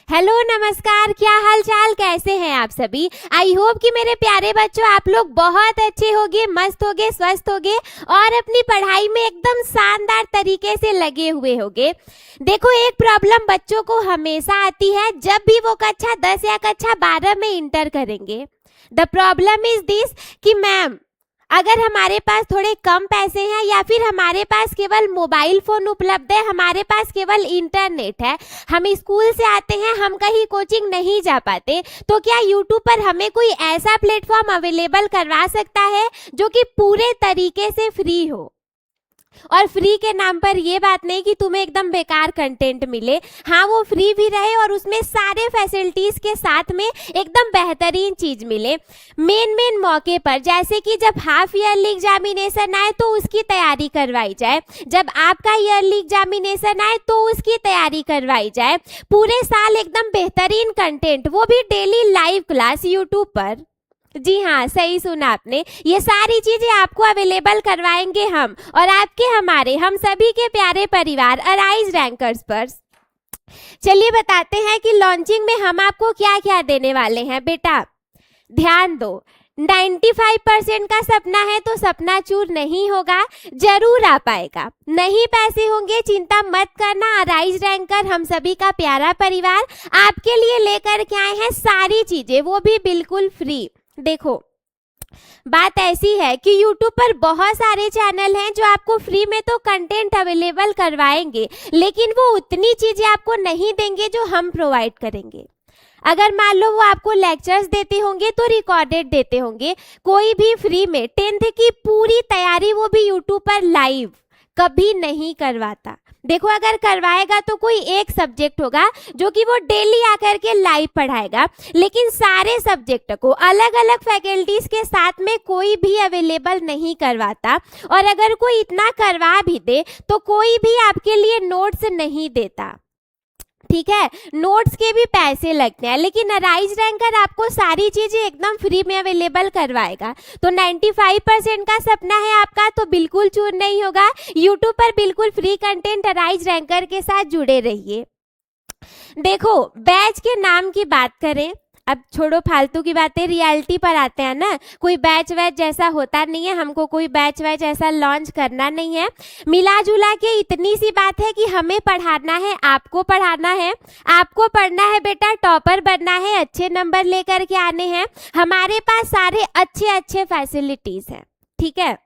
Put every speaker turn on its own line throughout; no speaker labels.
Hello नमस्कार, क्या हाल चाल, कैसे हैं आप सभी। आई होप कि मेरे प्यारे बच्चों आप लोग बहुत अच्छे होगे, मस्त होगे, स्वस्थ होगे और अपनी पढ़ाई में एकदम शानदार तरीके से लगे हुए होगे। देखो, एक प्रॉब्लम बच्चों को हमेशा आती है जब भी वो कक्षा 10 या कक्षा 12 में इंटर करेंगे। द प्रॉब्लम इज दिस कि मैम, अगर हमारे पास थोड़े कम पैसे हैं या फिर हमारे पास केवल मोबाइल फोन उपलब्ध है, हमारे पास केवल इंटरनेट है, हम स्कूल से आते हैं, हम कहीं कोचिंग नहीं जा पाते, तो क्या यूट्यूब पर हमें कोई ऐसा प्लेटफॉर्म अवेलेबल करवा सकता है जो कि पूरे तरीके से फ्री हो। और फ्री के नाम पर ये बात नहीं कि तुम्हें एकदम बेकार कंटेंट मिले, हाँ वो फ्री भी रहे और उसमें सारे फैसिलिटीज के साथ में एकदम बेहतरीन चीज मिले मेन मौके पर। जैसे कि जब हाफ ईयरली एग्जामिनेशन आए तो उसकी तैयारी करवाई जाए, जब आपका ईयरली एग्जामिनेशन आए तो उसकी तैयारी करवाई जाए, पूरे साल एकदम बेहतरीन कंटेंट, वो भी डेली लाइव क्लास यूट्यूब पर। जी हाँ, सही सुना आपने, ये सारी चीजें आपको अवेलेबल करवाएंगे हम और आपके हमारे हम सभी के प्यारे परिवार अराइज रैंकर्स पर। चलिए बताते हैं कि लॉन्चिंग में हम आपको क्या क्या देने वाले हैं। बेटा ध्यान दो, 95% का सपना है तो सपना चूर नहीं होगा, जरूर आ पाएगा। नहीं पैसे होंगे, चिंता मत करना, अराइज रैंकर हम सभी का प्यारा परिवार आपके लिए लेकर के आए हैं सारी चीजें, वो भी बिल्कुल फ्री। देखो, बात ऐसी है कि YouTube पर बहुत सारे चैनल हैं जो आपको फ्री में तो कंटेंट अवेलेबल करवाएंगे, लेकिन वो उतनी चीजें आपको नहीं देंगे जो हम प्रोवाइड करेंगे। अगर मान लो वो आपको लेक्चर्स देते होंगे तो रिकॉर्डेड देते होंगे, कोई भी फ्री में 10th की पूरी तैयारी वो भी YouTube पर लाइव कभी नहीं करवाता। देखो, अगर करवाएगा तो कोई एक सब्जेक्ट होगा जो कि वो डेली आकर के लाइव पढ़ाएगा, लेकिन सारे सब्जेक्ट को अलग अलग फैकल्टीज के साथ में कोई भी अवेलेबल नहीं करवाता। और अगर कोई इतना करवा भी दे तो कोई भी आपके लिए नोट्स नहीं देता, ठीक है, नोट्स के भी पैसे लगते हैं, लेकिन अराइज रैंकर आपको सारी चीजें एकदम फ्री में अवेलेबल करवाएगा। तो 95% का सपना है आपका तो बिल्कुल चूर नहीं होगा। यूट्यूब पर बिल्कुल फ्री कंटेंट अराइज रैंकर के साथ जुड़े रहिए। देखो, बैच के नाम की बात करें, अब छोड़ो फालतू की बातें, रियलिटी पर आते हैं ना। कोई बैच वैच जैसा होता नहीं है, हमको कोई बैच वैच ऐसा लॉन्च करना नहीं है। मिला जुला के इतनी सी बात है कि हमें पढ़ाना है, आपको पढ़ाना है, आपको पढ़ना है बेटा, टॉपर बनना है, अच्छे नंबर लेकर के आने हैं। हमारे पास सारे अच्छे अच्छे फैसिलिटीज हैं, ठीक है।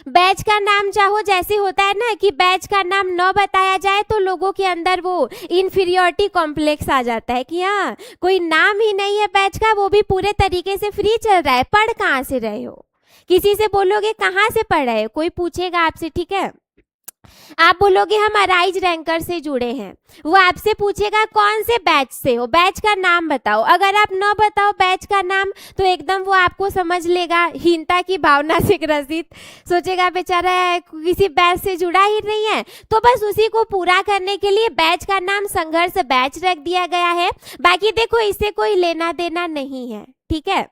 बैच का नाम चाहो, जैसे होता है ना कि बैच का नाम न बताया जाए तो लोगों के अंदर वो इन्फीरियोरिटी कॉम्प्लेक्स आ जाता है कि हाँ कोई नाम ही नहीं है बैच का, वो भी पूरे तरीके से फ्री चल रहा है, पढ़ कहाँ से रहे हो। किसी से बोलोगे कहाँ से पढ़ रहे हो, कोई पूछेगा आपसे, ठीक है, आप बोलोगे हम अराइज रैंकर से जुड़े हैं, वो आपसे पूछेगा कौन से बैच से हो, बैच का नाम बताओ। अगर आप न बताओ बैच का नाम तो एकदम वो आपको समझ लेगा हीनता की भावना से ग्रसित, सोचेगा बेचारा किसी बैच से जुड़ा ही नहीं है। तो बस उसी को पूरा करने के लिए बैच का नाम संघर्ष बैच रख दिया गया है। बाकी देखो, इससे कोई लेना देना नहीं है, ठीक है।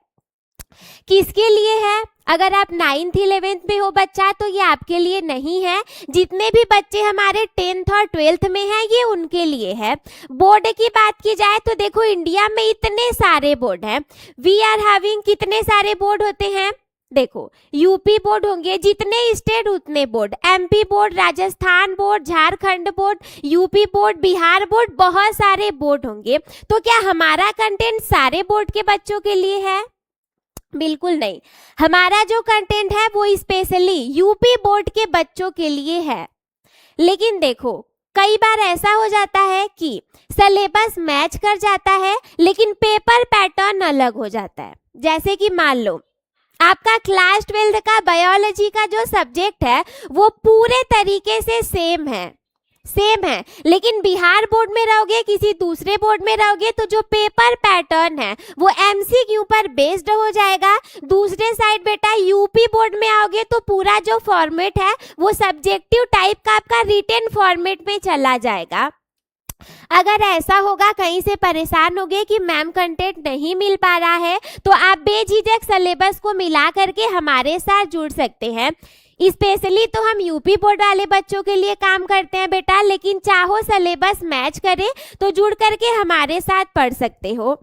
किसके लिए है? अगर आप 9th 11th में हो बच्चा तो ये आपके लिए नहीं है। जितने भी बच्चे हमारे 10th और 12th में हैं ये उनके लिए है। बोर्ड की बात की जाए तो देखो, इंडिया में इतने सारे बोर्ड हैं, वी आर हैविंग, कितने सारे बोर्ड होते हैं। देखो, यूपी बोर्ड होंगे, जितने स्टेट उतने board, MP board, Rajasthan board, Jharkhand board, UP board, Bihar board, बहुत सारे बोर्ड होंगे। तो क्या हमारा कंटेंट सारे बोर्ड के बच्चों के लिए है? बिल्कुल नहीं। हमारा जो कंटेंट है वो स्पेशली यूपी बोर्ड के बच्चों के लिए है। लेकिन देखो, कई बार ऐसा हो जाता है कि सिलेबस मैच कर जाता है लेकिन पेपर पैटर्न अलग हो जाता है। जैसे कि मान लो आपका क्लास 12 का बायोलॉजी का जो सब्जेक्ट है वो पूरे तरीके से सेम है, लेकिन बिहार बोर्ड में रहोगे, किसी दूसरे बोर्ड में रहोगे तो जो पेपर पैटर्न है वो एमसीक्यू पर बेस्ड हो जाएगा। दूसरे साइड बेटा यूपी बोर्ड में आओगे तो पूरा जो फॉर्मेट है वो सब्जेक्टिव टाइप का आपका रिटन फॉर्मेट में चला जाएगा। अगर ऐसा होगा, कहीं से परेशान होगे कि मैम कंटेंट नहीं मिल पा रहा है, तो आप बेझिझक सिलेबस को मिला करके हमारे साथ जुड़ सकते हैं। स्पेशली तो हम यूपी बोर्ड वाले बच्चों के लिए काम करते हैं बेटा, लेकिन चाहो सिलेबस मैच करे तो जुड़ करके हमारे साथ पढ़ सकते हो।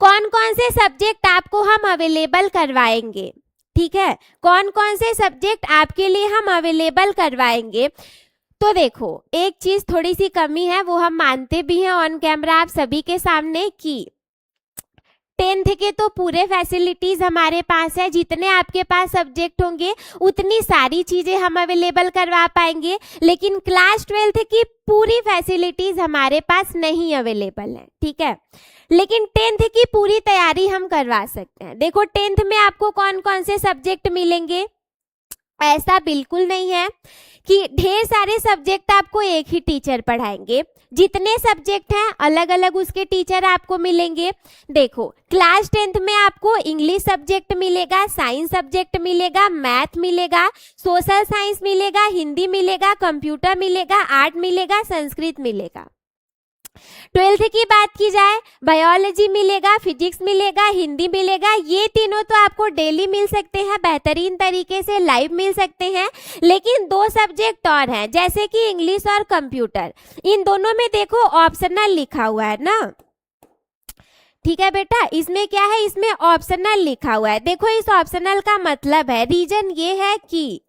कौन कौन से सब्जेक्ट आपको हम अवेलेबल करवाएंगे, ठीक है, कौन कौन से सब्जेक्ट आपके लिए हम अवेलेबल करवाएंगे। तो देखो एक चीज थोड़ी सी कमी है, वो हम मानते भी हैं ऑन कैमरा आप सभी के सामने, कि 10th के तो पूरे फैसिलिटीज हमारे पास है, जितने आपके पास सब्जेक्ट होंगे उतनी सारी चीजें हम अवेलेबल करवा पाएंगे, लेकिन क्लास 12th की पूरी फैसिलिटीज हमारे पास नहीं अवेलेबल है, ठीक है। लेकिन 10th की पूरी तैयारी हम करवा सकते हैं। देखो 10th में आपको कौन कौन से सब्जेक्ट मिलेंगे, ऐसा बिल्कुल नहीं है कि ढेर सारे सब्जेक्ट आपको एक ही टीचर पढ़ाएंगे, जितने सब्जेक्ट हैं अलग अलग उसके टीचर आपको मिलेंगे। देखो क्लास 10th में आपको इंग्लिश सब्जेक्ट मिलेगा, साइंस सब्जेक्ट मिलेगा, मैथ मिलेगा, सोशल साइंस मिलेगा, हिंदी मिलेगा, कंप्यूटर मिलेगा, आर्ट मिलेगा, संस्कृत मिलेगा। 12th की बात की जाए, बायोलॉजी मिलेगा, फिजिक्स मिलेगा, हिंदी मिलेगा, ये तीनों तो आपको डेली मिल सकते हैं, बेहतरीन तरीके से लाइव मिल सकते हैं। लेकिन 2 सब्जेक्ट और हैं, जैसे कि इंग्लिश और कंप्यूटर, इन दोनों में देखो ऑप्शनल लिखा हुआ है ना, ठीक है बेटा, इसमें क्या है, इसमें ऑप्शनल लिखा हुआ है। देखो इस ऑप्शनल का मतलब है, रीजन ये है कि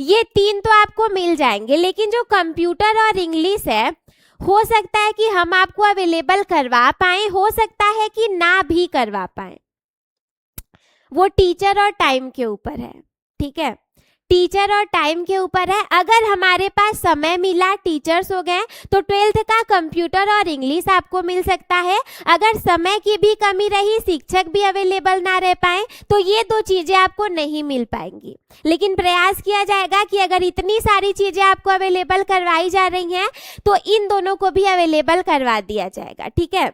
ये 3 तो आपको मिल जाएंगे, लेकिन जो कंप्यूटर और इंग्लिश है हो सकता है कि हम आपको अवेलेबल करवा पाए, हो सकता है कि ना भी करवा पाए, वो टीचर और टाइम के ऊपर है, ठीक है, टीचर और टाइम के ऊपर है। अगर हमारे पास समय मिला, टीचर्स हो गए, तो 12th का कंप्यूटर और इंग्लिश आपको मिल सकता है। अगर समय की भी कमी रही, शिक्षक भी अवेलेबल ना रह पाए, तो ये 2 चीजें आपको नहीं मिल पाएंगी। लेकिन प्रयास किया जाएगा कि अगर इतनी सारी चीजें आपको अवेलेबल करवाई जा रही हैं तो इन दोनों को भी अवेलेबल करवा दिया जाएगा, ठीक है।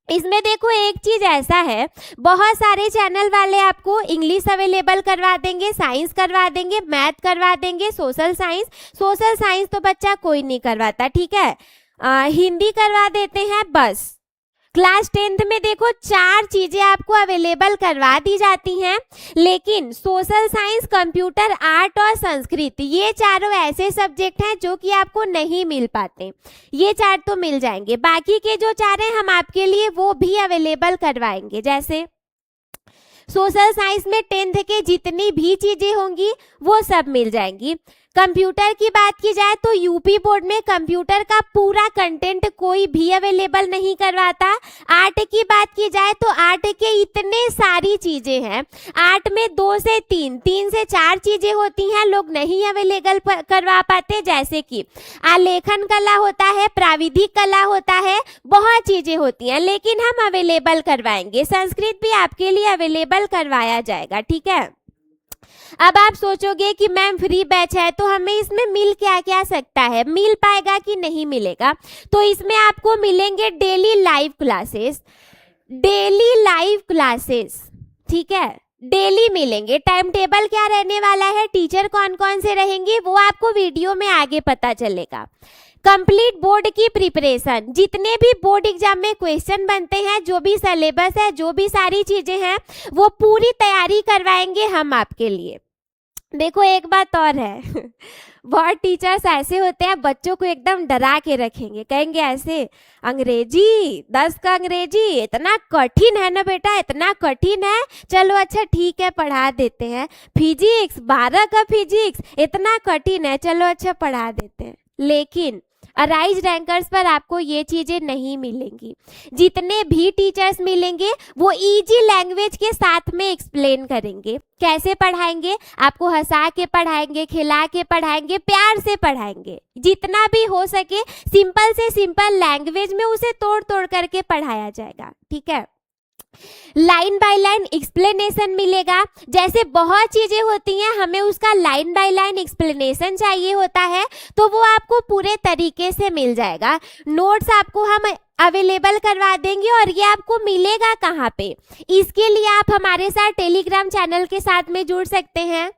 इसमें देखो एक चीज ऐसा है, बहुत सारे चैनल वाले आपको इंग्लिश अवेलेबल करवा देंगे, साइंस करवा देंगे, मैथ करवा देंगे, सोशल साइंस तो बच्चा कोई नहीं करवाता, ठीक है, हिंदी करवा देते हैं बस। क्लास 10th में देखो 4 चीजें आपको अवेलेबल करवा दी जाती हैं, लेकिन सोशल साइंस, कंप्यूटर, आर्ट और संस्कृत, ये चारों ऐसे सब्जेक्ट हैं जो कि आपको नहीं मिल पाते। ये 4 तो मिल जाएंगे, बाकी के जो 4 हैं हम आपके लिए वो भी अवेलेबल करवाएंगे। जैसे सोशल साइंस में 10th के जितनी भी चीजें होंगी वो सब मिल जाएंगी। कंप्यूटर की बात की जाए तो यूपी बोर्ड में कंप्यूटर का पूरा कंटेंट कोई भी अवेलेबल नहीं करवाता। आर्ट की बात की जाए तो आर्ट के इतने सारी चीजें हैं, आर्ट में 2 से 3, 3 से 4 चीजें होती हैं, लोग नहीं अवेलेबल करवा पाते, जैसे कि आलेखन कला होता है, प्राविधिक कला होता है, बहुत चीजें होती हैं, लेकिन हम अवेलेबल करवाएंगे। संस्कृत भी आपके लिए अवेलेबल करवाया जाएगा, ठीक है। अब आप सोचोगे कि मैम फ्री बैच है तो हमें इसमें मिल क्या क्या सकता है, मिल पाएगा कि नहीं मिलेगा। तो इसमें आपको मिलेंगे डेली लाइव क्लासेस, ठीक है, डेली मिलेंगे। टाइम टेबल क्या रहने वाला है, टीचर कौन कौन से रहेंगे, वो आपको वीडियो में आगे पता चलेगा। कंप्लीट बोर्ड की प्रिपरेशन, जितने भी बोर्ड एग्जाम में क्वेश्चन बनते हैं, जो भी सिलेबस है, जो भी सारी चीजें हैं, वो पूरी तैयारी करवाएंगे हम आपके लिए। देखो एक बात और है बहुत टीचर्स ऐसे होते हैं, बच्चों को एकदम डरा के रखेंगे, कहेंगे ऐसे, अंग्रेजी 10 का अंग्रेजी इतना कठिन है ना बेटा, इतना कठिन है, चलो अच्छा ठीक है पढ़ा देते हैं। फिजिक्स 12 का फिजिक्स इतना कठिन है, चलो अच्छा पढ़ा देते हैं। लेकिन अराइज रैंकर्स पर आपको ये चीजें नहीं मिलेंगी। जितने भी टीचर्स मिलेंगे वो इजी लैंग्वेज के साथ में एक्सप्लेन करेंगे। कैसे पढ़ाएंगे, आपको हंसा के पढ़ाएंगे, खिला के पढ़ाएंगे, प्यार से पढ़ाएंगे, जितना भी हो सके सिंपल से सिंपल लैंग्वेज में उसे तोड़ तोड़ करके पढ़ाया जाएगा, ठीक है। लाइन बाय लाइन एक्सप्लेनेशन मिलेगा, जैसे बहुत चीजें होती हैं हमें उसका लाइन बाय लाइन एक्सप्लेनेशन चाहिए होता है, तो वो आपको पूरे तरीके से मिल जाएगा। नोट्स आपको हम अवेलेबल करवा देंगे, और ये आपको मिलेगा कहाँ पे, इसके लिए आप हमारे साथ टेलीग्राम चैनल के साथ में जुड़ सकते हैं।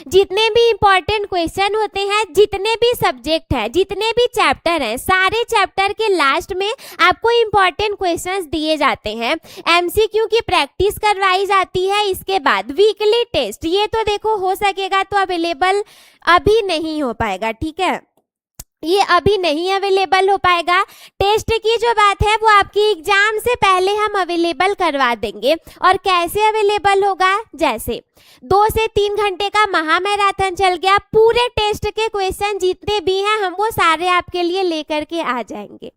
जितने भी इंपॉर्टेंट क्वेश्चन होते हैं, जितने भी सब्जेक्ट हैं, जितने भी चैप्टर हैं, सारे चैप्टर के लास्ट में आपको इंपॉर्टेंट क्वेश्चंस दिए जाते हैं। एमसीक्यू की प्रैक्टिस करवाई जाती है। इसके बाद वीकली टेस्ट, ये तो देखो हो सकेगा तो अवेलेबल अभी नहीं हो पाएगा, ठीक है, ये अभी नहीं अवेलेबल हो पाएगा। टेस्ट की जो बात है वो आपकी एग्जाम से पहले हम अवेलेबल करवा देंगे। और कैसे अवेलेबल होगा, जैसे 2 से 3 घंटे का महा मैराथन चल गया, पूरे टेस्ट के क्वेश्चन जितने भी हैं हम वो सारे आपके लिए लेकर के आ जाएंगे।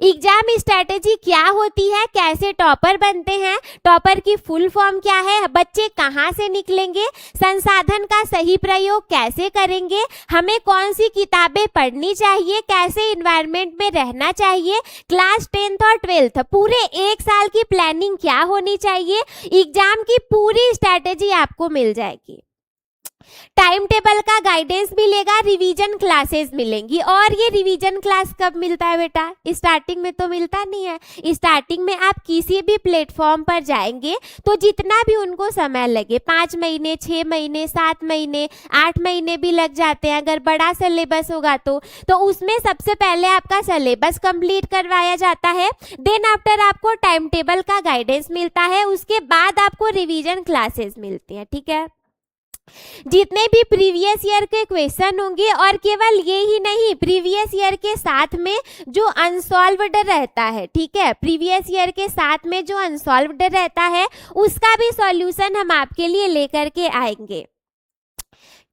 एग्जाम स्ट्रेटेजी क्या होती है, कैसे टॉपर बनते हैं, टॉपर की फुल फॉर्म क्या है, बच्चे कहाँ से निकलेंगे, संसाधन का सही प्रयोग कैसे करेंगे, हमें कौन सी किताबें पढ़नी चाहिए, कैसे इन्वायरमेंट में रहना चाहिए, क्लास 10th और 12th पूरे 1 साल की प्लानिंग क्या होनी चाहिए, एग्जाम की पूरी स्ट्रेटेजी आपको मिल जाएगी। टाइम टेबल का गाइडेंस मिलेगा, रिवीजन क्लासेस मिलेंगी। और ये रिवीजन क्लास कब मिलता है बेटा, स्टार्टिंग में तो मिलता नहीं है। स्टार्टिंग में आप किसी भी प्लेटफॉर्म पर जाएंगे तो जितना भी उनको समय लगे, 5 महीने, 6 महीने, 7 महीने, 8 महीने भी लग जाते हैं अगर बड़ा सिलेबस होगा तो उसमें सबसे पहले आपका सिलेबस कंप्लीट करवाया जाता है। देन आफ्टर आपको टाइम टेबल का गाइडेंस मिलता है, उसके बाद आपको रिवीजन क्लासेस मिलती हैं, ठीक है। जितने भी प्रीवियस ईयर के क्वेश्चन होंगे, और केवल ये ही नहीं, प्रीवियस ईयर के साथ में जो अनसॉल्व्ड रहता है, ठीक है, प्रीवियस ईयर के साथ में जो अनसॉल्व्ड रहता है उसका भी सॉल्यूशन हम आपके लिए लेकर के आएंगे।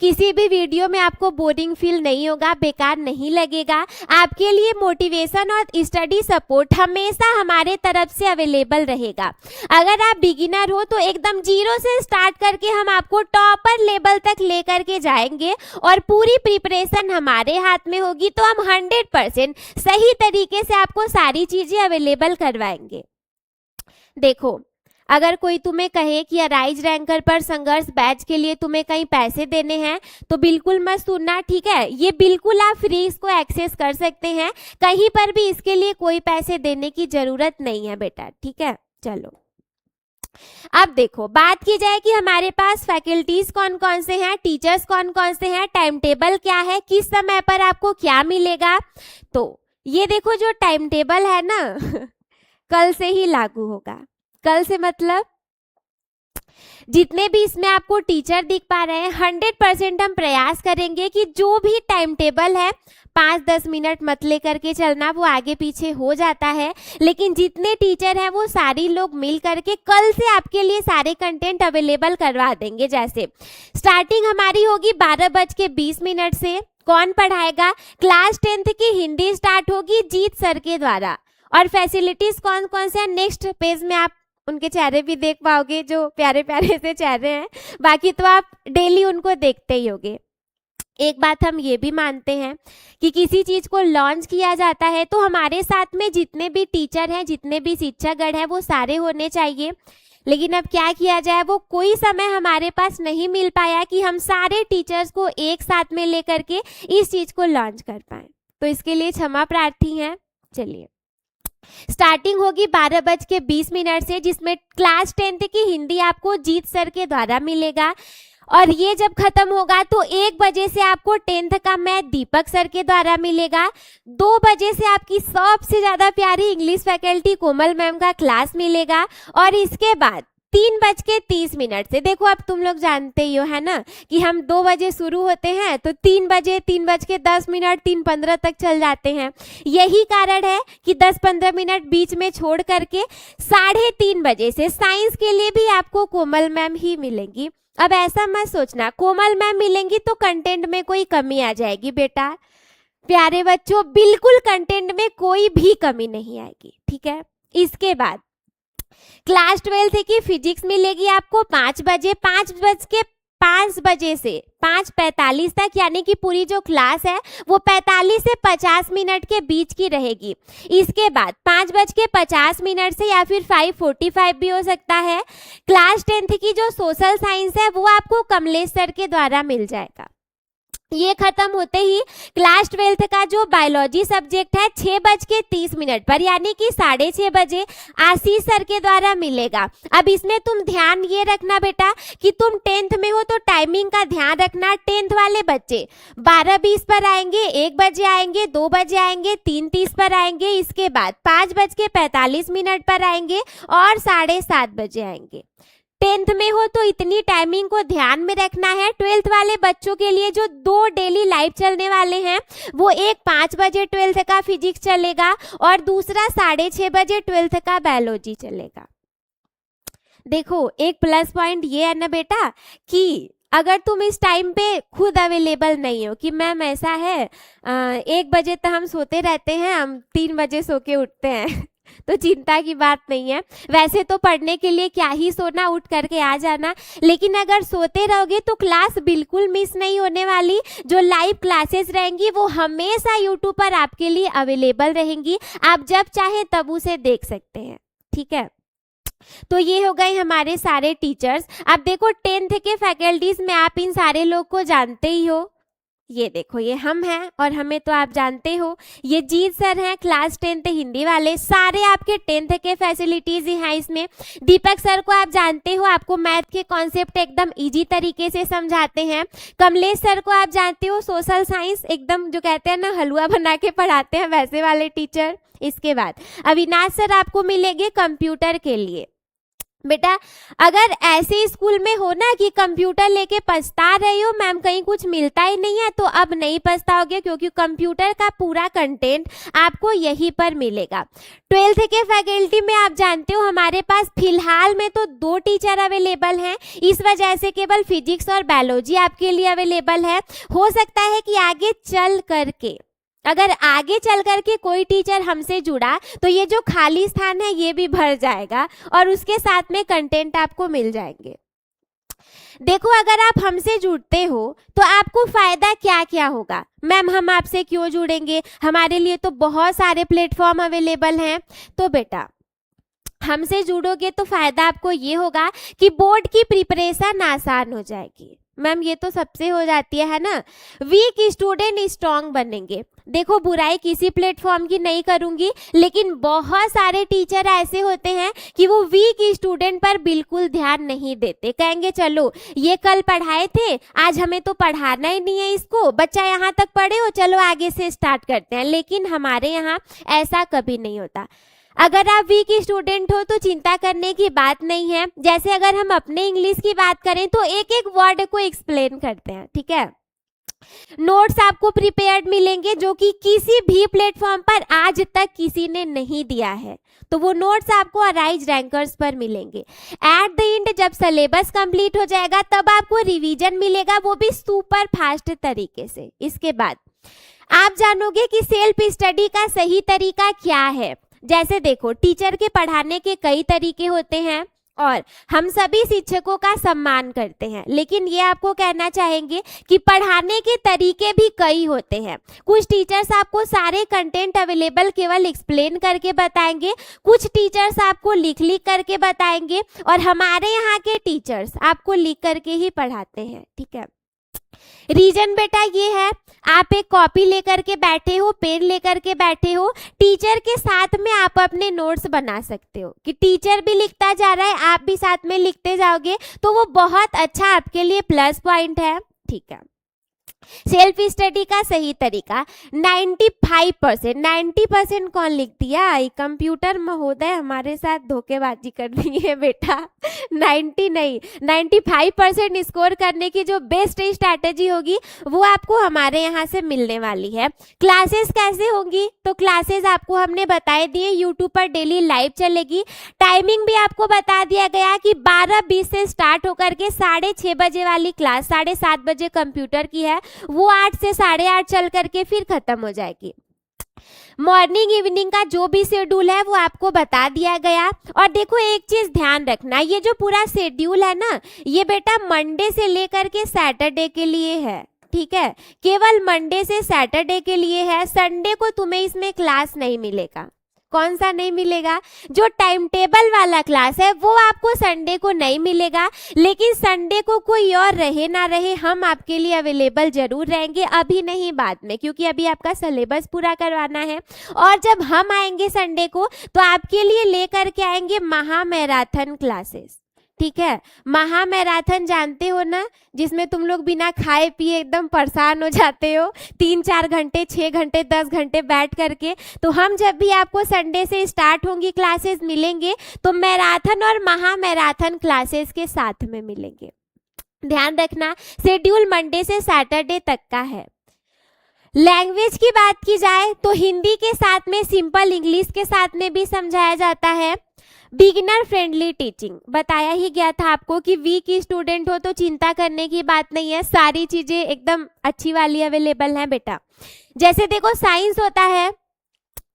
किसी भी वीडियो में आपको बोरिंग फील नहीं होगा, बेकार नहीं लगेगा। आपके लिए मोटिवेशन और स्टडी सपोर्ट हमेशा हमारे तरफ से अवेलेबल रहेगा। अगर आप बिगिनर हो तो एकदम जीरो से स्टार्ट करके हम आपको टॉपर लेवल तक लेकर के जाएंगे, और पूरी प्रिपरेशन हमारे हाथ में होगी तो हम 100% सही तरीके से आपको सारी चीज़ें अवेलेबल करवाएंगे। देखो, अगर कोई तुम्हें कहे कि राइज रैंकर पर संघर्ष बैच के लिए तुम्हें कहीं पैसे देने हैं तो बिल्कुल मत सुनना, ठीक है। ये बिल्कुल आप फ्री इसको एक्सेस कर सकते हैं, कहीं पर भी इसके लिए कोई पैसे देने की जरूरत नहीं है बेटा, ठीक है। चलो अब देखो, बात की जाए कि हमारे पास फैकल्टीज कौन कौन से हैं, टीचर्स कौन कौन से हैं, टाइम टेबल क्या है, किस समय पर आपको क्या मिलेगा। तो ये देखो, जो टाइम टेबल है ना कल से ही लागू होगा। कल से मतलब जितने भी इसमें आपको टीचर दिख पा रहे हैं, 100% हम प्रयास करेंगे कि जो भी टाइम टेबल है 5-10 मिनट मत लेकर के चलना, वो आगे पीछे हो जाता है। लेकिन जितने टीचर हैं वो सारी लोग मिल करके कल से आपके लिए सारे कंटेंट अवेलेबल करवा देंगे। जैसे स्टार्टिंग हमारी होगी 12:20 से। कौन पढ़ाएगा, क्लास 10th की हिंदी स्टार्ट होगी जीत सर के द्वारा। और फैसिलिटीज कौन कौन से हैं, नेक्स्ट पेज में आप उनके चेहरे भी देख पाओगे, जो प्यारे प्यारे से चेहरे हैं। बाकी तो आप डेली उनको देखते ही होगे। एक बात हम ये भी मानते हैं कि किसी चीज़ को लॉन्च किया जाता है तो हमारे साथ में जितने भी टीचर हैं, जितने भी शिक्षकगण हैं, वो सारे होने चाहिए। लेकिन अब क्या किया जाए, वो कोई समय हमारे पास नहीं मिल पाया कि हम सारे टीचर्स को एक साथ में लेकर के इस चीज़ को लॉन्च कर पाएँ, तो इसके लिए क्षमा प्रार्थी हैं। चलिए, स्टार्टिंग होगी 12:20 से, जिसमें क्लास 10th की हिंदी आपको जीत सर के द्वारा मिलेगा। और ये जब खत्म होगा तो 1 बजे से आपको 10th का मैथ दीपक सर के द्वारा मिलेगा। 2 बजे से आपकी सबसे ज़्यादा प्यारी इंग्लिश फैकल्टी कोमल मैम का क्लास मिलेगा। और इसके बाद 3:30 से, देखो अब तुम लोग जानते ही हो है ना कि हम 2 बजे शुरू होते हैं तो 3 बजे 3:10 3:15 तक चल जाते हैं। यही कारण है कि 10-15 मिनट बीच में छोड़ करके 3:30 बजे से साइंस के लिए भी आपको कोमल मैम ही मिलेंगी। अब ऐसा मत सोचना कोमल मैम मिलेंगी तो कंटेंट में कोई कमी आ जाएगी, बेटा प्यारे बच्चों, बिल्कुल कंटेंट में कोई भी कमी नहीं आएगी, ठीक है। इसके बाद क्लास 12th की फिजिक्स मिलेगी आपको 5 बजे, 5 बजे से 5:45 तक, यानी कि पूरी जो क्लास है वो 45 से 50 मिनट के बीच की रहेगी। इसके बाद 5:50 से या फिर 5:45 भी हो सकता है, क्लास 10th की जो सोशल साइंस है वो आपको कमलेश सर के द्वारा मिल जाएगा। ये खत्म होते ही क्लास 12th का जो बायोलॉजी सब्जेक्ट है 6:30 पर यानी कि 6:30 बजे आशीष सर के द्वारा मिलेगा। अब इसमें तुम ध्यान ये रखना बेटा कि तुम 10th में हो तो टाइमिंग का ध्यान रखना। 10th वाले बच्चे 12:20 पर आएंगे, 1 बजे आएंगे, 2 बजे आएंगे, 3:30 पर आएंगे, इसके बाद 5:45 पर आएंगे और 7:30 बजे आएंगे। 10th में हो तो इतनी टाइमिंग को ध्यान में रखना है। 12th वाले बच्चों के लिए जो 2 डेली लाइव चलने वाले हैं वो एक 5 बजे 12th का फिजिक्स चलेगा और दूसरा 6:30 बजे 12th का बायोलॉजी चलेगा। देखो एक प्लस पॉइंट ये है ना बेटा कि अगर तुम इस टाइम पे खुद अवेलेबल नहीं हो कि मैम ऐसा है 1 बजे तक हम सोते रहते हैं, हम 3 बजे सो के उठते हैं तो चिंता की बात नहीं है। वैसे तो पढ़ने के लिए क्या ही सोना, उठ करके आ जाना, लेकिन अगर सोते रहोगे तो क्लास बिल्कुल मिस नहीं होने वाली। जो लाइव क्लासेस रहेंगी वो हमेशा यूट्यूब पर आपके लिए अवेलेबल रहेंगी, आप जब चाहें तब उसे देख सकते हैं। ठीक है, तो ये हो गए हमारे सारे टीचर्स। अब देखो 10th के फैकल्टीज में आप इन सारे लोग को जानते ही हो। ये देखो ये हम हैं और हमें तो आप जानते हो। ये जीत सर हैं क्लास 10th हिंदी वाले, सारे आपके 10th के फैसिलिटीज ही हैं इसमें। दीपक सर को आप जानते हो, आपको मैथ के कॉन्सेप्ट एकदम इजी तरीके से समझाते हैं। कमलेश सर को आप जानते हो, सोशल साइंस एकदम जो कहते हैं ना हलवा बना के पढ़ाते हैं वैसे वाले टीचर। इसके बाद अविनाश सर आपको मिलेंगे कंप्यूटर के लिए। बेटा अगर ऐसे स्कूल में हो ना कि कंप्यूटर लेके पछता रहे हो मैम कहीं कुछ मिलता ही नहीं है, तो अब नहीं पछताओगे क्योंकि कंप्यूटर का पूरा कंटेंट आपको यहीं पर मिलेगा। 12th के फैकल्टी में आप जानते हो हमारे पास फिलहाल में तो 2 टीचर अवेलेबल हैं, इस वजह से केवल फिजिक्स और बायोलॉजी आपके लिए अवेलेबल है। हो सकता है कि आगे चल करके अगर आगे चल करके कोई टीचर हमसे जुड़ा तो ये जो खाली स्थान है ये भी भर जाएगा और उसके साथ में कंटेंट आपको मिल जाएंगे। देखो अगर आप हमसे जुड़ते हो तो आपको फायदा क्या क्या होगा। मैम हम आपसे क्यों जुड़ेंगे, हमारे लिए तो बहुत सारे प्लेटफॉर्म अवेलेबल हैं। तो बेटा हमसे जुड़ोगे तो फायदा आपको ये होगा कि बोर्ड की प्रिपरेशन आसान हो जाएगी। मैम ये तो सबसे हो जाती है ना। वीक स्टूडेंट स्ट्रांग बनेंगे। देखो बुराई किसी प्लेटफॉर्म की नहीं करूंगी, लेकिन बहुत सारे टीचर ऐसे होते हैं कि वो वीक स्टूडेंट पर बिल्कुल ध्यान नहीं देते, कहेंगे चलो ये कल पढ़ाए थे आज हमें तो पढ़ाना ही नहीं है, इसको बच्चा यहाँ तक पढ़े हो चलो आगे से स्टार्ट करते हैं। लेकिन हमारे यहाँ ऐसा कभी नहीं होता। अगर आप वीक स्टूडेंट हो तो चिंता करने की बात नहीं है। जैसे अगर हम अपने इंग्लिश की बात करें तो एक एक वर्ड को एक्सप्लेन करते हैं। ठीक है, नोट्स आपको प्रिपेयर्ड मिलेंगे जो कि किसी भी प्लेटफॉर्म पर आज तक किसी ने नहीं दिया है, तो वो नोट्स आपको अराइज रैंकर्स पर मिलेंगे। एट द एंड जब सिलेबस कंप्लीट हो जाएगा तब आपको रिवीजन मिलेगा, वो भी सुपर फास्ट तरीके से। इसके बाद आप जानोगे कि सेल्फ स्टडी का सही तरीका क्या है। जैसे देखो टीचर के पढ़ाने के कई तरीके होते हैं और हम सभी शिक्षकों का सम्मान करते हैं, लेकिन ये आपको कहना चाहेंगे कि पढ़ाने के तरीके भी कई होते हैं। कुछ टीचर्स आपको सारे कंटेंट अवेलेबल केवल एक्सप्लेन करके बताएंगे, कुछ टीचर्स आपको लिख लिख करके बताएंगे और हमारे यहाँ के टीचर्स आपको लिख करके ही पढ़ाते हैं। ठीक है, रीजन बेटा ये है, आप एक कॉपी लेकर के बैठे हो, पेन लेकर के बैठे हो, टीचर के साथ में आप अपने नोट्स बना सकते हो कि टीचर भी लिखता जा रहा है आप भी साथ में लिखते जाओगे, तो वो बहुत अच्छा आपके लिए प्लस पॉइंट है। ठीक है, सेल्फ स्टडी का सही तरीका 90% कौन लिख दिया, कंप्यूटर महोदय हमारे साथ धोखेबाजी कर रही है बेटा। 90 नहीं 95% स्कोर करने की जो बेस्ट स्ट्रैटेजी होगी वो आपको हमारे यहाँ से मिलने वाली है। क्लासेस कैसे होंगी, तो क्लासेस आपको हमने बताए दिए, यूट्यूब पर डेली लाइव चलेगी। टाइमिंग भी आपको बता दिया गया कि 12:20 से स्टार्ट होकर के 6:30 बजे वाली क्लास 7:30 बजे कंप्यूटर की है, वो 8 से 8:30 चल करके फिर खत्म हो जाएगी। मॉर्निंग इवनिंग का जो भी शेड्यूल है वो आपको बता दिया गया। और देखो एक चीज ध्यान रखना, ये जो पूरा शेड्यूल है ना ये बेटा मंडे से लेकर के सैटरडे के लिए है। ठीक है, केवल मंडे से सैटरडे के लिए है, संडे को तुम्हें इसमें क्लास नहीं मिलेगा। कौन सा नहीं मिलेगा? जो टाइम टेबल वाला क्लास है वो आपको संडे को नहीं मिलेगा, लेकिन संडे को कोई और रहे ना रहे हम आपके लिए अवेलेबल जरूर रहेंगे, अभी नहीं बाद में, क्योंकि अभी आपका सिलेबस पूरा करवाना है। और जब हम आएंगे संडे को तो आपके लिए लेकर के आएंगे महा मैराथन क्लासेस, ठीक है? महा मैराथन जानते हो ना, जिसमें तुम लोग बिना खाए पिए एकदम परेशान हो जाते हो 3-4 घंटे 6 घंटे 10 घंटे बैठ करके। तो हम जब भी आपको संडे से स्टार्ट होंगी क्लासेस मिलेंगे तो मैराथन और महा मैराथन क्लासेस के साथ में मिलेंगे। ध्यान रखना, शेड्यूल मंडे से सैटरडे तक का है। लैंग्वेज की बात की जाए तो हिंदी के साथ में सिंपल इंग्लिश के साथ में भी समझाया जाता है। बिगिनर फ्रेंडली टीचिंग बताया ही गया था आपको कि वीक स्टूडेंट हो तो चिंता करने की बात नहीं है, सारी चीजें एकदम अच्छी वाली अवेलेबल हैं बेटा। जैसे देखो साइंस होता है,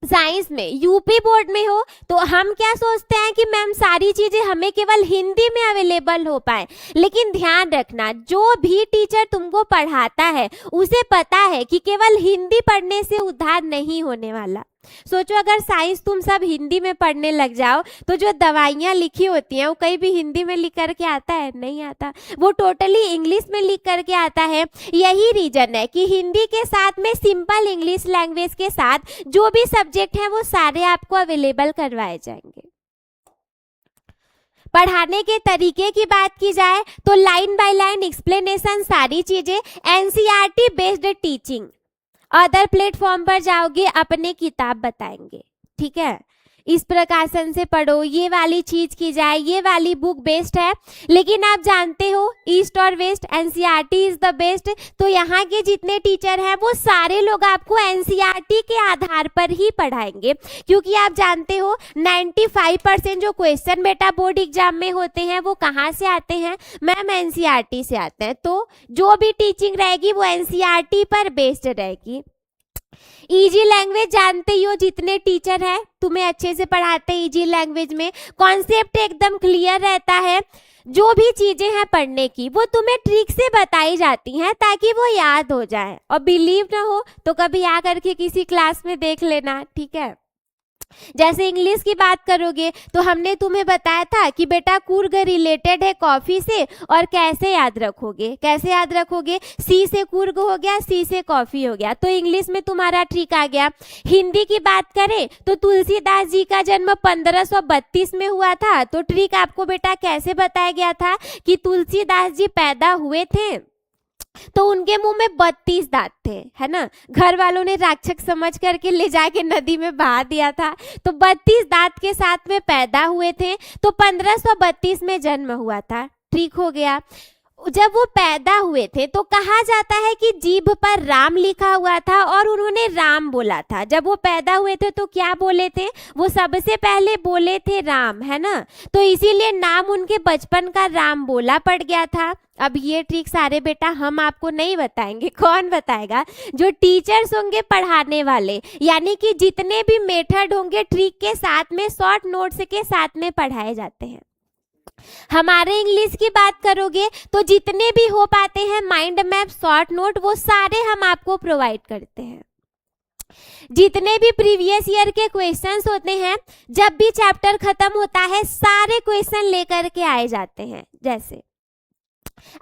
साइंस में यूपी बोर्ड में हो तो हम क्या सोचते हैं कि मैम सारी चीजें हमें केवल हिंदी में अवेलेबल हो पाए, लेकिन ध्यान रखना जो भी टीचर तुमको पढ़ाता है उसे पता है कि केवल हिंदी पढ़ने से उद्धार नहीं होने वाला। सोचो अगर साइंस तुम सब हिंदी में पढ़ने लग जाओ तो जो दवाइयाँ लिखी होती हैं वो कहीं भी हिंदी में लिख करके आता है? नहीं आता, वो टोटली इंग्लिश में लिख करके आता है। यही रीजन है कि हिंदी के साथ में सिंपल इंग्लिश लैंग्वेज के साथ जो भी सब्जेक्ट हैं वो सारे आपको अवेलेबल करवाए जाएंगे। पढ़ाने के तरीके की बात की जाए तो लाइन बाय लाइन एक्सप्लेनेशन, सारी चीजें NCERT based teaching. Other platform पर जाओगे अपने किताब बताएंगे, ठीक है? इस प्रकाशन से पढ़ो, ये वाली चीज की जाए, ये वाली बुक बेस्ट है। लेकिन आप जानते हो ईस्ट और west, NCERT is the best. तो यहाँ के जितने टीचर हैं वो सारे लोग आपको एनसीईआरटी के आधार पर ही पढ़ाएंगे, क्योंकि आप जानते हो 95% जो क्वेश्चन बेटा बोर्ड एग्जाम में होते हैं वो कहाँ से आते हैं? मैम एनसीईआरटी से आते हैं। तो जो भी टीचिंग रहेगी वो एनसीईआरटी पर बेस्ड रहेगी। इजी लैंग्वेज जानते ही हो, जितने टीचर हैं तुम्हें अच्छे से पढ़ाते हैं इजी लैंग्वेज में, कॉन्सेप्ट एकदम क्लियर रहता है। जो भी चीजें हैं पढ़ने की वो तुम्हें ट्रिक से बताई जाती हैं ताकि वो याद हो जाए। और बिलीव ना हो तो कभी आ करके किसी क्लास में देख लेना, ठीक है? जैसे इंग्लिश की बात करोगे तो हमने तुम्हें बताया था कि बेटा कुर्ग रिलेटेड है कॉफी से, और कैसे याद रखोगे? कैसे याद रखोगे? सी से कुर्ग हो गया, सी से कॉफी हो गया, तो इंग्लिश में तुम्हारा ट्रिक आ गया। हिंदी की बात करें तो तुलसीदास जी का जन्म 1532 में हुआ था, तो ट्रिक आपको बेटा कैसे बताया गया था कि तुलसीदास जी पैदा हुए थे तो उनके मुंह में 32 दांत थे, है ना? घर वालों ने राक्षस समझ करके ले जाके नदी में बहा दिया था, तो 32 दांत के साथ में पैदा हुए थे, तो 1532 में जन्म हुआ था। ठीक हो गया। जब वो पैदा हुए थे तो कहा जाता है कि जीभ पर राम लिखा हुआ था और उन्होंने राम बोला था। जब वो पैदा हुए थे तो क्या बोले थे? वो सबसे पहले बोले थे राम, है ना? तो इसीलिए नाम उनके बचपन का राम बोला पड़ गया था। अब ये ट्रिक सारे बेटा हम आपको नहीं बताएंगे, कौन बताएगा? जो टीचर्स होंगे पढ़ाने वाले, यानी कि जितने भी मेथड होंगे ट्रिक के साथ में, शॉर्ट नोट्स के साथ में पढ़ाए जाते हैं। हमारे इंग्लिश की बात करोगे तो जितने भी हो पाते हैं माइंड मैप, शॉर्ट नोट, वो सारे हम आपको प्रोवाइड करते हैं। जितने भी प्रीवियस ईयर के क्वेश्चंस होते हैं, जब भी चैप्टर खत्म होता है सारे क्वेश्चन लेकर के आए जाते हैं। जैसे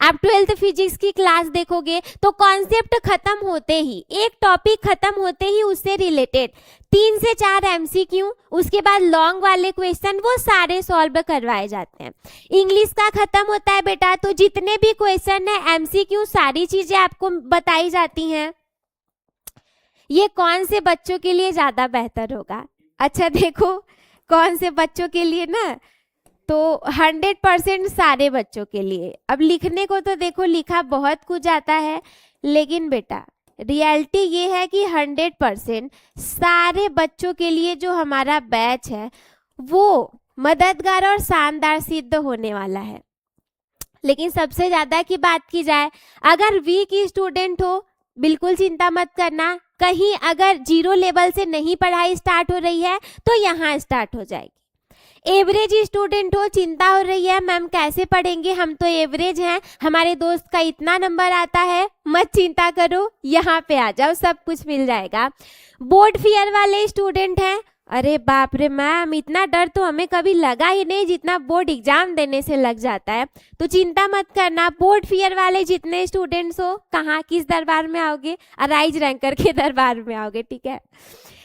आप 12th फिजिक्स की क्लास देखोगे तो कॉन्सेप्ट खत्म होते ही, एक टॉपिक खत्म होते ही उससे रिलेटेड 3 से 4 एमसीक्यू, उसके बाद लॉन्ग वाले क्वेश्चन, वो सारे सॉल्व करवाए जाते हैं। इंग्लिश का खत्म होता है बेटा तो जितने भी क्वेश्चन है एमसीक्यू, सारी चीजें आपको बताई जाती हैं। ये कौन से बच्चों के लिए ज्यादा बेहतर होगा? अच्छा देखो कौन से बच्चों के लिए ना, तो 100% सारे बच्चों के लिए। अब लिखने को तो देखो लिखा बहुत कुछ आता है, लेकिन बेटा रियलिटी ये है कि 100% सारे बच्चों के लिए जो हमारा बैच है वो मददगार और शानदार सिद्ध होने वाला है। लेकिन सबसे ज्यादा की बात की जाए, अगर वीक स्टूडेंट हो बिल्कुल चिंता मत करना, कहीं अगर 0 लेवल से नहीं पढ़ाई स्टार्ट हो रही है तो यहाँ स्टार्ट हो जाएगी। एवरेज स्टूडेंट हो, चिंता हो रही है मैम कैसे पढ़ेंगे, हम तो एवरेज हैं, हमारे दोस्त का इतना नंबर आता है, मत चिंता करो, यहाँ पे आ जाओ, सब कुछ मिल जाएगा। बोर्ड फियर वाले स्टूडेंट हैं, अरे बाप रे मैम, इतना डर तो हमें कभी लगा ही नहीं जितना बोर्ड एग्जाम देने से लग जाता है। तो चिंता मत करना, बोर्ड फियर वाले जितने स्टूडेंट्स हो, कहाँ किस दरबार में आओगे? अराइज रैंकर के दरबार में आओगे, ठीक है।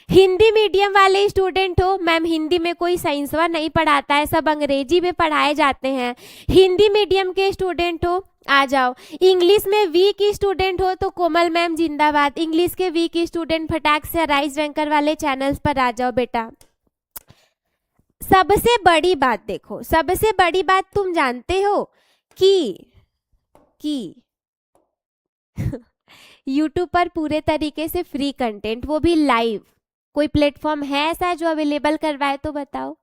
हिंदी मीडियम वाले स्टूडेंट हो, मैम हिंदी में कोई साइंसवा नहीं पढ़ाता है, सब अंग्रेजी में पढ़ाए जाते हैं। हिंदी मीडियम के स्टूडेंट हो, आ जाओ। इंग्लिश में वीक स्टूडेंट हो तो कोमल मैम जिंदाबाद, इंग्लिश के वीक स्टूडेंट फटाक से राइज रैंकर वाले चैनल्स पर आ जाओ बेटा। सबसे बड़ी बात देखो, सबसे बड़ी बात तुम जानते हो कि YouTube पर पूरे तरीके से फ्री कंटेंट, वो भी लाइव। कोई प्लेटफॉर्म है ऐसा जो अवेलेबल करवाए तो बताओ?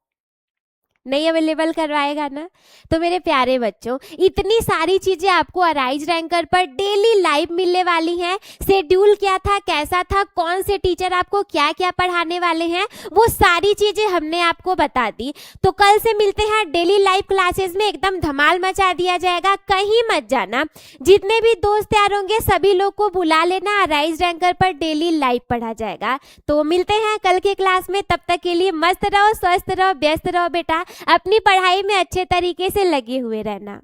नहीं अवेलेबल करवाएगा ना। तो मेरे प्यारे बच्चों, इतनी सारी चीजें आपको अराइज रैंकर पर डेली लाइव मिलने वाली हैं। शेड्यूल क्या था, कैसा था, कौन से टीचर आपको क्या क्या पढ़ाने वाले हैं, वो सारी चीजें हमने आपको बता दी। तो कल से मिलते हैं डेली लाइव क्लासेस में, एकदम धमाल मचा दिया जाएगा, कहीं मत जाना। जितने भी दोस्त यार होंगे सभी लोग को बुला लेना, अराइज रैंकर पर डेली लाइव पढ़ा जाएगा। तो मिलते हैं कल के क्लास में, तब तक के लिए मस्त रहो, स्वस्थ रहो, व्यस्त रहो बेटा, अपनी पढ़ाई में अच्छे तरीके से लगे हुए रहना।